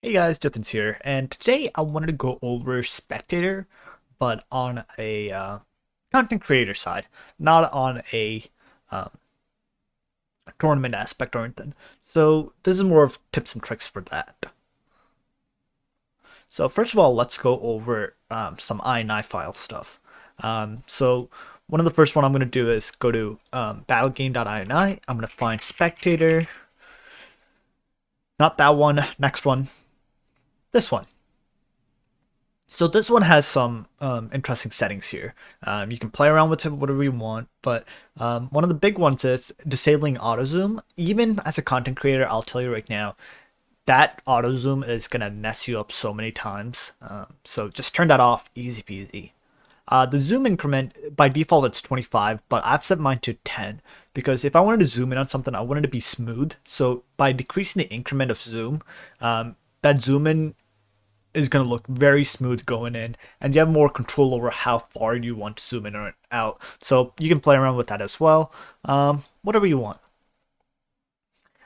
Hey guys, Justin's here, and today I wanted to go over Spectator, but on a content creator side, not on a um, tournament aspect or anything. So this is more of tips and tricks for that. So first of all, let's go over some INI file stuff. So one of the first one I'm going to do is go to battlegame.ini. I'm going to find Spectator, not that one, next one, this one. So this one has some interesting settings here. You can play around with it whatever you want, but one of the big ones is disabling auto zoom. Even as a content creator, I'll tell you right now, that auto zoom is gonna mess you up so many times. So just turn that off, easy peasy. The zoom increment, by default it's 25, but I've set mine to 10 because if I wanted to zoom in on something, I wanted it to be smooth. So by decreasing the increment of zoom, that zoom in is going to look very smooth going in, and you have more control over how far you want to zoom in or out. So you can play around with that as well, whatever you want.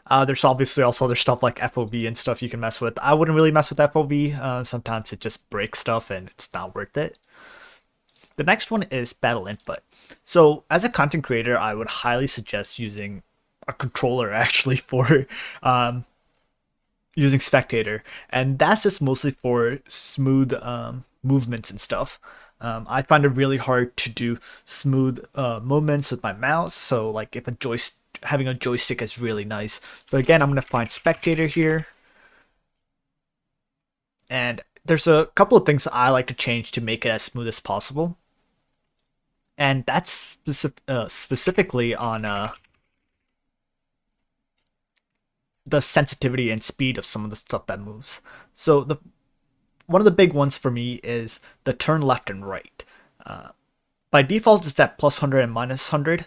There's obviously also other stuff like FOV and stuff you can mess with. I wouldn't really mess with FOV. Sometimes it just breaks stuff and it's not worth it. The next one is battle input. So as a content creator, I would highly suggest using a controller actually for using Spectator, and that's just mostly for smooth movements and stuff. I find it really hard to do smooth movements with my mouse, so like if having a joystick is really nice. So again, I'm gonna find Spectator here, and there's a couple of things I like to change to make it as smooth as possible, and that's specifically on the sensitivity and speed of some of the stuff that moves. So the one of the big ones for me is the turn left and right. By default, it's at plus 100 and minus 100.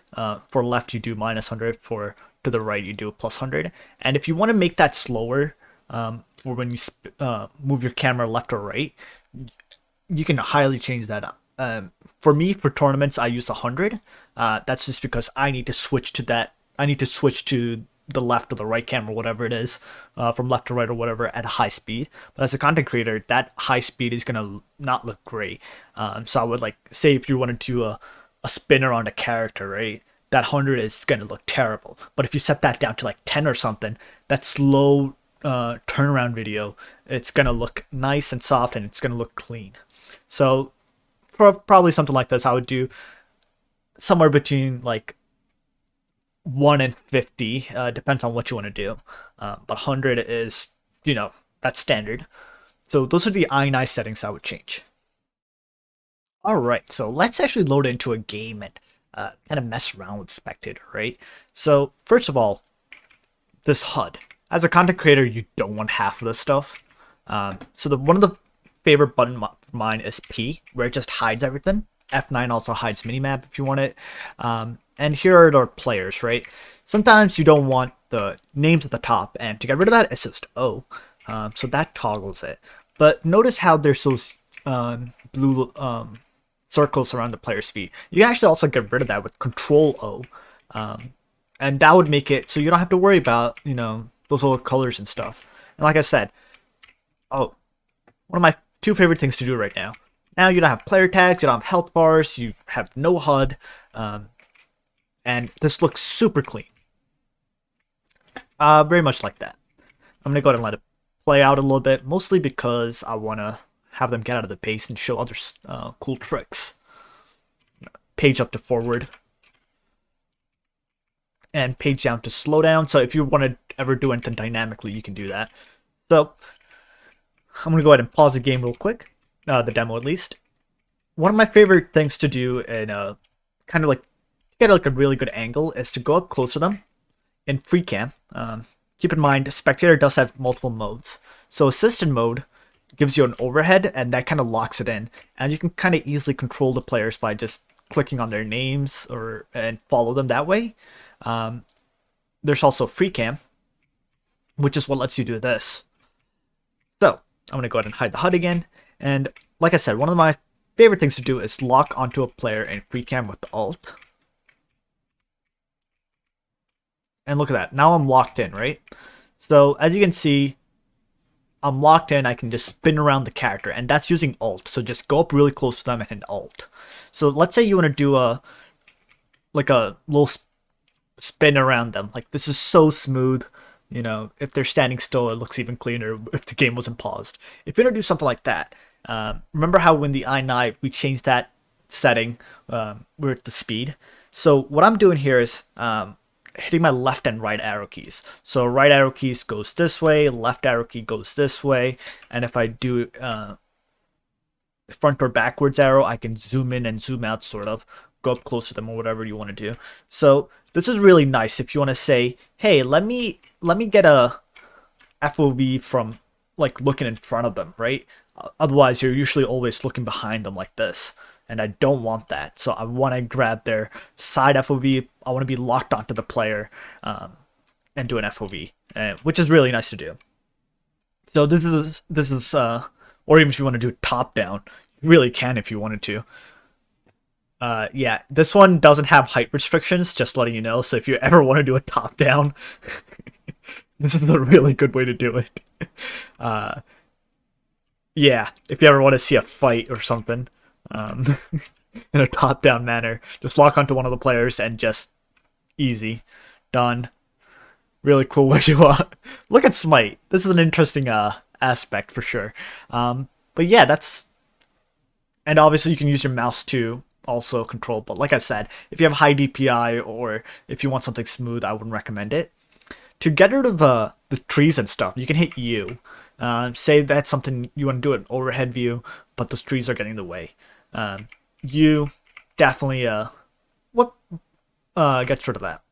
For left, you do minus 100. For to the right, you do plus 100. And if you want to make that slower for when you move your camera left or right, you can highly change that up. For me, for tournaments, I use 100. That's just because I need to switch to that. I need to switch to the left or the right camera, whatever it is, from left to right or whatever at a high speed. But as a content creator, that high speed is gonna not look great. So I would like say if you wanted to do a spinner on a character, right? That 100 is gonna look terrible. But if you set that down to like 10 or something, that slow turnaround video, it's gonna look nice and soft and it's gonna look clean. So for probably something like this, I would do somewhere between like 1 and 50, depends on what you want to do, but 100 is, that's standard. So those are the INI settings I would change. All right, so let's actually load into a game and kind of mess around with Spectator, right? So first of all, this HUD. As a content creator, you don't want half of this stuff. So one of the favorite button of mine is P, where it just hides everything. F9 also hides minimap if you want it. And here are the players, right? Sometimes you don't want the names at the top, and to get rid of that, it's just O. So that toggles it. But notice how there's those blue circles around the player's feet. You can actually also get rid of that with Control O. And that would make it so you don't have to worry about, those little colors and stuff. And like I said, one of my two favorite things to do right now. Now you don't have player tags, you don't have health bars, you have no HUD, and this looks super clean. Very much like that. I'm going to go ahead and let it play out a little bit, mostly because I want to have them get out of the base and show other cool tricks. Page up to forward. And page down to slow down, so if you want to ever do anything dynamically, you can do that. So, I'm going to go ahead and pause the game real quick. The demo at least. One of my favorite things to do in kind of like get like a really good angle is to go up close to them in free cam. Keep in mind, Spectator does have multiple modes. So assisted mode gives you an overhead, and that kind of locks it in, and you can kind of easily control the players by just clicking on their names and follow them that way. There's also free cam, which is what lets you do this. So I'm going to go ahead and hide the HUD again. And like I said, one of my favorite things to do is lock onto a player in free cam with the Alt. And look at that. Now I'm locked in, right? So as you can see, I'm locked in, I can just spin around the character, and that's using Alt. So just go up really close to them and hit Alt. So let's say you want to do a little spin around them. Like this is so smooth. You know, if they're standing still, it looks even cleaner if the game wasn't paused. If you're gonna do something like that, remember how when the i9 we changed that setting with the speed. So what I'm doing here is hitting my left and right arrow keys. So right arrow keys goes this way, left arrow key goes this way, and if I do front or backwards arrow, I can zoom in and zoom out, sort of go up close to them or whatever you want to do. So this is really nice if you want to say, hey, let me get a FOV from like looking in front of them, right? Otherwise, you're usually always looking behind them like this, and I don't want that. So I want to grab their side FOV. I want to be locked onto the player and do an FOV, which is really nice to do. So this is or even if you want to do top down, you really can if you wanted to. Yeah, this one doesn't have height restrictions, just letting you know. So if you ever want to do a top down, this is a really good way to do it. Yeah, if you ever want to see a fight or something, in a top down manner, just lock onto one of the players and just easy, done. Really cool way to look at Smite. This is an interesting aspect for sure. But yeah, that's, and obviously you can use your mouse to also control. But like I said, if you have high DPI or if you want something smooth, I wouldn't recommend it. To get rid of the trees and stuff, you can hit U. Say that's something you want to do an overhead view, but those trees are getting in the way. U definitely what gets rid of that.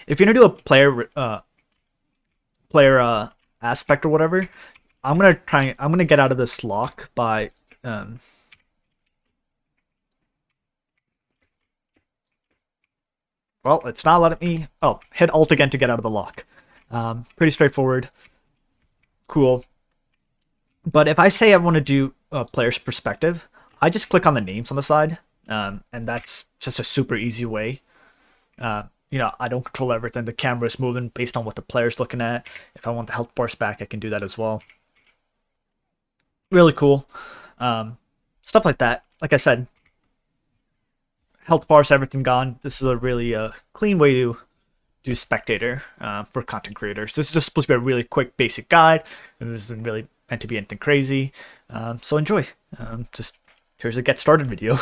If you're gonna do a player aspect or whatever, I'm gonna get out of this lock by well, it's not letting me. Oh, hit Alt again to get out of the lock. Pretty straightforward. Cool. But if I say I want to do a player's perspective, I just click on the names on the side, and that's just a super easy way. You know, I don't control everything. The camera is moving based on what the player's looking at. If I want the health bars back, I can do that as well. Really cool. Stuff like that. Like I said, health bars, everything gone. This is a really clean way to do Spectator for content creators. This is just supposed to be a really quick, basic guide, and this isn't really meant to be anything crazy. So enjoy. Just here's a get started video.